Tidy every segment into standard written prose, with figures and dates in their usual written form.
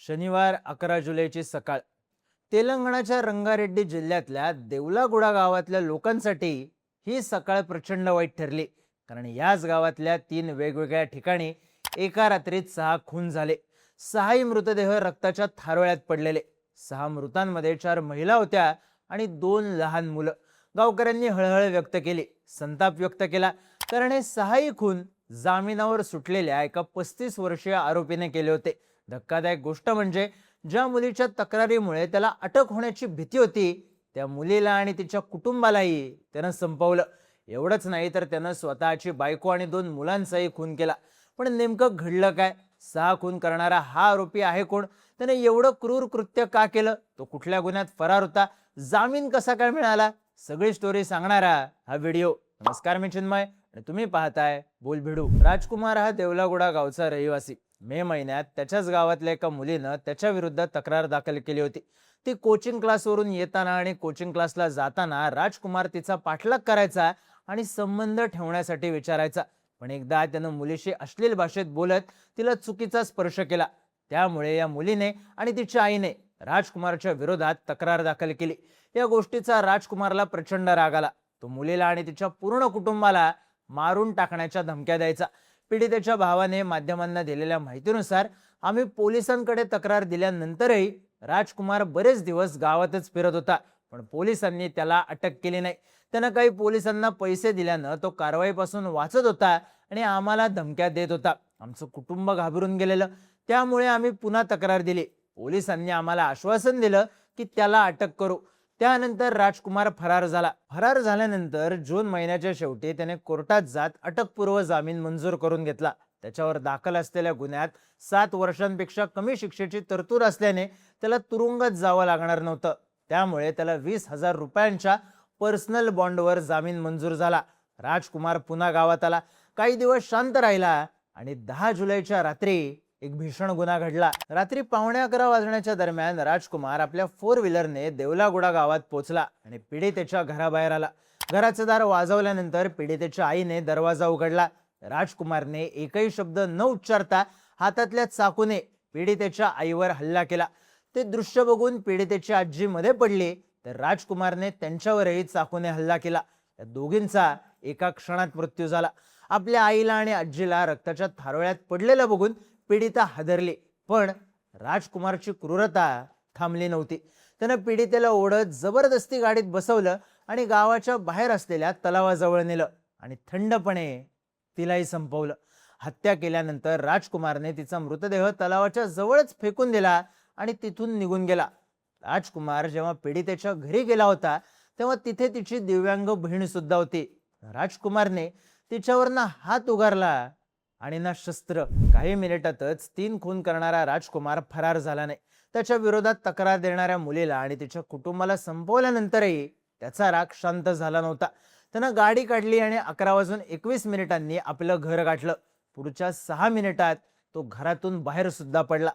शनिवार 11 जुलैची सकाळ तेलंगणाच्या रंगारेड्डी जिल्ह्यातल्या देवलागुडा गावातल्या लोकांसाठी ही सकाळ प्रचंड वाईट ठरली. कारण याच गावातल्या 3 वेगवेगळ्या ठिकाणी एका रात्रीत 6 खून झाले. 6ही मृतदेह रक्ताच्या थारोळ्यात पडलेले. 6 मृतांमध्ये 4 महिला होत्या आणि 2 लहान मुलं. गावकऱ्यांनी हळहळ व्यक्त केली, संताप व्यक्त केला. कारण हे 6ही खून जामिनावर सुटलेल्या एका 35 वर्षीय आरोपीने केले होते. धक्कादायक गोष्ट म्हणजे ज्या मुलीच्या तक्रारीमुळे त्याला अटक होण्याची भीती होती, त्या मुलीला आणि तिच्या कुटुंबालाही त्यानं संपवलं. एवढंच नाही तर त्यानं स्वतःची बायको आणि 2 मुलांचाही खून केला. पण नेमकं घडलं काय? 6 खून करणारा हा आरोपी आहे कोण? त्याने एवढं क्रूर कृत्य का केलं? तो कुठल्या गुन्ह्यात फरार होता? जामीन कसा काय मिळाला? सगळी स्टोरी सांगणारा हा व्हिडिओ. नमस्कार, मी चिन्मय आणि तुम्ही पाहताय बोलभिडू. राजकुमार हा देवलागुडा गावचा रहिवासी. मे महिन्यात त्याच्याच गावातल्या एका मुलीनं त्याच्या विरुद्ध तक्रार दाखल केली होती. ती कोचिंग क्लासवरून येताना आणि कोचिंग क्लासला जाताना राजकुमार तिचा पाठलाग करायचा आणि संबंध ठेवण्यासाठी विचारायचा. पण एकदा त्यानं मुलीशी अश्लील भाषेत बोलत तिला चुकीचा स्पर्श केला. त्यामुळे या मुलीने आणि तिच्या आईने राजकुमारच्या विरोधात तक्रार दाखल केली. या गोष्टीचा राजकुमारला प्रचंड राग आला. तो मुलीला आणि तिच्या पूर्ण कुटुंबाला मारून टाकण्याच्या धमक्या द्यायचा. पीडितेच्या भावाने माध्यमांना दिलेल्या माहितीनुसार आम्ही पोलिसांकडे तक्रार दिल्यानंतरही राजकुमार बरेच दिवस गावातच फिरत होता. पण पोलिसांनी त्याला अटक केली नाही. त्यानं काही पोलिसांना पैसे दिल्यानं तो कारवाईपासून वाचत होता आणि आम्हाला धमक्या देत होता. आमचं कुटुंब घाबरून गेलेलं. त्यामुळे आम्ही पुन्हा तक्रार दिली. पोलिसांनी आम्हाला आश्वासन दिलं की त्याला अटक करू. त्यानंतर राजकुमार फरार झाला. फरार झाल्यानंतर जून महिन्याच्या शेवटी त्याने कोर्टात जात अटकपूर्व जामीन मंजूर करून घेतला. त्याच्यावर दाखल असलेल्या गुन्ह्यात 7 वर्षांपेक्षा कमी शिक्षेची तरतूद असल्याने त्याला तुरुंगात जावं लागणार नव्हतं. त्यामुळे त्याला 20,000 रुपयांच्या पर्सनल बॉन्डवर जामीन मंजूर झाला. राजकुमार पुन्हा गावात आला. काही दिवस शांत राहिला आणि 10 जुलैच्या रात्री एक भीषण गुन्हा घडला. रात्री 11:15 वाजण्याच्या दरम्यान राजकुमार आपल्या 4 व्हीलरने देवलागुडा गावात पोहोचला आणि पीडितेच्या घराबाहेर आला. घराचं दार वाजवल्यानंतर पीडितेच्या आईने दरवाजा उघडला. राजकुमारने एकही शब्द न उच्चारता हातातल्या चाकूने पीडितेच्या आईवर हल्ला केला. ते दृश्य बघून पीडितेची आजी मध्ये पडली तर राजकुमारने त्यांच्यावरही चाकूने हल्ला केला. या दोघींचा एका क्षणात मृत्यू झाला. आपल्या आईला आणि आजीला रक्ताच्या थारोळ्यात पडलेलं बघून पीडिता हादरली. पण राजकुमारची क्रूरता थांबली नव्हती. त्यानं पीडितेला ओढत जबरदस्ती गाडीत बसवलं आणि गावाच्या बाहेर असलेल्या तलावाजवळ नेलं आणि थंडपणे तिलाही संपवलं. हत्या केल्यानंतर राजकुमारने तिचा मृतदेह तलावाच्या जवळच फेकून दिला आणि तिथून निघून गेला. राजकुमार जेव्हा पीडितेच्या घरी गेला होता तेव्हा तिथे तिची दिव्यांग बहीण सुद्धा होती. राजकुमारने तिच्यावर हात उगारला आणि ना शस्त्र. काही मिनिटातच 3 खून करणारा राजकुमार फरार झाला नाही. त्याच्या विरोधात तक्रार देणाऱ्या मुलीला आणि तिच्या कुटुंबाला संपवल्यानंतरही त्याचा राग शांत झाला नव्हता. त्यानं गाडी काढली आणि 11:21 आपलं घर गाठलं. पुढच्या 6 मिनिटात तो घरातून बाहेर सुद्धा पडला.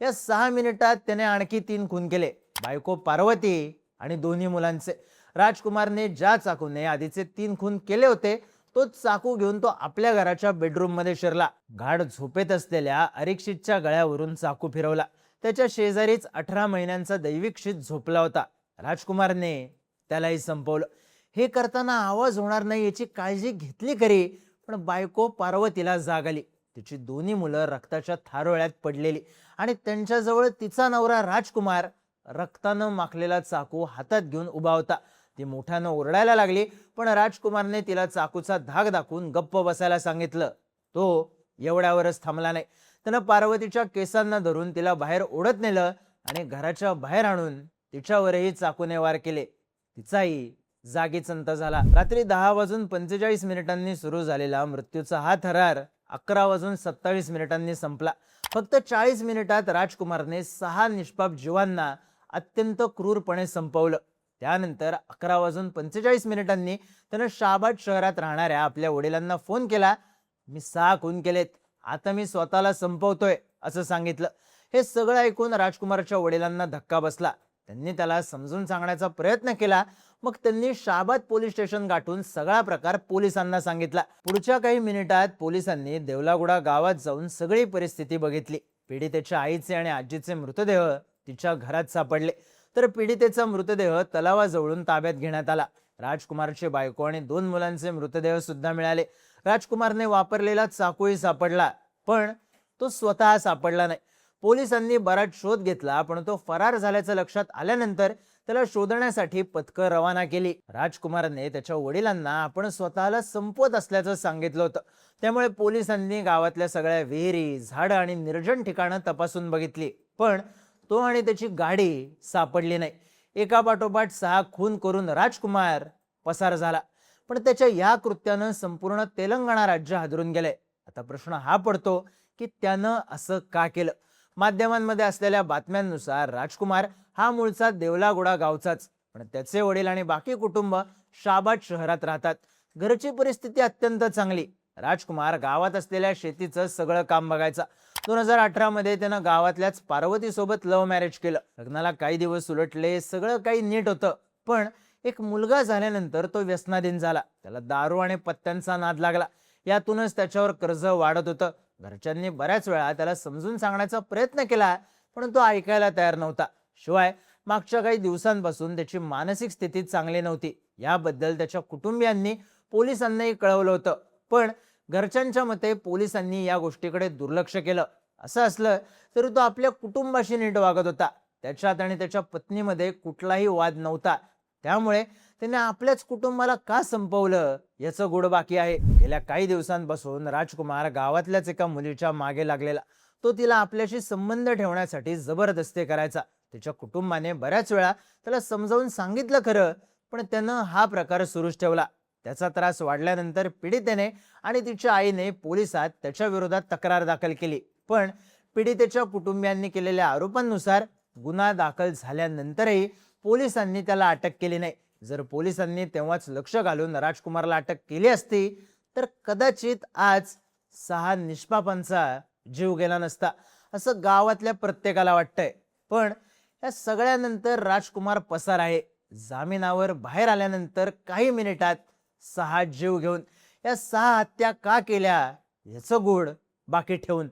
या 6 मिनिटात त्याने आणखी 3 खून केले. बायको पार्वती आणि दोन्ही मुलांचे. राजकुमारने ज्या चाकूने आधीचे 3 खून केले होते तोच चाकू घेऊन तो आपल्या घराच्या बेडरूम मध्ये शिरला. गाढ झोपेत असलेल्या अरीक्षितच्या गळ्यावरून चाकू फिरवला. त्याच्या शेजारीच 18 महिन्यांचा दैविक्षित झोपला होता. राजकुमारने त्यालाही संपवलं. हे करताना आवाज होणार नाही याची काळजी घेतली खरी, पण बायको पार्वतीला जाग आली. तिची दोन्ही मुलं रक्ताच्या थारोळ्यात पडलेली आणि त्यांच्याजवळ तिचा नवरा राजकुमार रक्तानं माखलेला चाकू हातात घेऊन उभा होता. ती मोठ्यानं ओरडायला लागली, पण राजकुमारने तिला चाकूचा धाक दाखवून गप्प बसायला सांगितलं. तो एवढ्यावरच थांबला नाही. त्यानं पार्वतीच्या केसांना धरून तिला बाहेर ओढत नेलं आणि घराच्या बाहेर आणून तिच्यावरही चाकूने वार केले. तिचाही जागीच अंत झाला. रात्री 10:45 सुरू झालेला मृत्यूचा हा थरार 11:27 संपला. फक्त 40 मिनिटात राजकुमारने 6 निष्पाप जीवांना अत्यंत क्रूरपणे संपवलं. त्यानंतर 11:45 त्यानं शाहबाद शहरात राहणाऱ्या आपल्या वडिलांना फोन केला. मी 6 खून केलेत, आता मी स्वतःला संपवतोय असं सांगितलं. हे सगळं ऐकून राजकुमारच्या वडिलांना धक्का बसला. त्यांनी त्याला समजून सांगण्याचा प्रयत्न केला. मग त्यांनी शाहबाद पोलीस स्टेशन गाठून सगळा प्रकार पोलिसांना सांगितला. पुढच्या काही मिनिटात पोलिसांनी देवलागुडा गावात जाऊन सगळी परिस्थिती बघितली. पीडितेच्या आईचे आणि आजीचे मृतदेह तिच्या घरात सापडले, तर पीडितेचा मृतदेह तलावाजवळून ताब्यात घेण्यात आला. राजकुमारची बायको आणि 2 मुलांचे मृतदेह सुद्धा मिळाले. राजकुमारने वापरलेला चाकूही सापडला, पण तो स्वतः सापडला नाही. पोलिसांनी बराच शोध घेतला, पण तो फरार झाल्याचं लक्षात आल्यानंतर त्याला शोधण्यासाठी पथकं रवाना केली. राजकुमारने त्याच्या वडिलांना आपण स्वतःला संपवत असल्याचं सांगितलं होतं. त्यामुळे पोलिसांनी गावातल्या सगळ्या विहिरी, झाडं आणि निर्जन ठिकाणं तपासून बघितली, पण तो आणि त्याची गाडी सापडली नाही. एकापाठोपाठ 6 खून करून राजकुमार पसार झाला. पण त्याच्या या कृत्यानं संपूर्ण तेलंगणा राज्य हादरून गेलंय. आता प्रश्न हा पडतो की त्यानं असं का केलं? माध्यमांमध्ये असलेल्या बातम्यांनुसार राजकुमार हा मूळचा देवलागुडा गावचाच, पण त्याचे वडील आणि बाकी कुटुंब शाबाद शहरात राहतात. घरची परिस्थिती अत्यंत चांगली. राजकुमार गावात असलेल्या शेतीचं सगळं काम बघायचा. 2018 मध्ये त्यानं गावातल्याच पार्वती सोबत लव्ह मॅरेज केलं. लग्नाला काही दिवस उलटले, सगळं काही नीट होतं, पण एक मुलगा झाल्यानंतर तो व्यसनाधीन झाला. त्याला दारू आणि पत्त्यांचा नाद लागला. यातूनच त्याच्यावर कर्ज वाढत होतं. घरच्यांनी बऱ्याच वेळा त्याला समजून सांगण्याचा प्रयत्न केला, पण तो ऐकायला तयार नव्हता. शिवाय मागच्या काही दिवसांपासून त्याची मानसिक स्थिती चांगली नव्हती. याबद्दल त्याच्या कुटुंबियांनी पोलिसांनाही कळवलं होतं, पण घरच्यांच्या मते पोलिसांनी या गोष्टीकडे दुर्लक्ष केलं. असं असलं तरी तो आपल्या कुटुंबाशी नीट वागत होता. त्याच्यात आणि त्याच्या पत्नीमध्ये कुठलाही वाद नव्हता. त्यामुळे त्याने आपल्याच कुटुंबाला का संपवलं याचं गुड बाकी आहे. गेल्या काही दिवसांपासून राजकुमार गावातल्याच एका मुलीच्या मागे लागलेला. तो तिला आपल्याशी संबंध ठेवण्यासाठी जबरदस्ती करायचा. त्याच्या कुटुंबाने बऱ्याच वेळा त्याला समजावून सांगितलं खरं, पण त्यानं हा प्रकार सुरूच ठेवला. त्याचा त्रास वाढल्यानंतर पीडितेने आणि तिच्या आईने पोलिसात त्याच्या विरोधात तक्रार दाखल केली, पण पीडितेच्या कुटुंबियांनी केलेल्या आरोपांनुसार गुन्हा दाखल झाल्यानंतरही पोलिसांनी त्याला अटक केली नाही. जर पोलिसांनी तेव्हाच लक्ष घालून राजकुमारला अटक केली असती तर कदाचित आज 6 निष्पापांचा जीव गेला नसता, असं गावातल्या प्रत्येकाला वाटतंय. पण या सगळ्यानंतर राजकुमार पसार आहे. जामिनावर बाहेर आल्यानंतर काही मिनिटात 6 जीव घेऊन या 6 हत्या का केल्या याचं गूढ बाकी ठेवून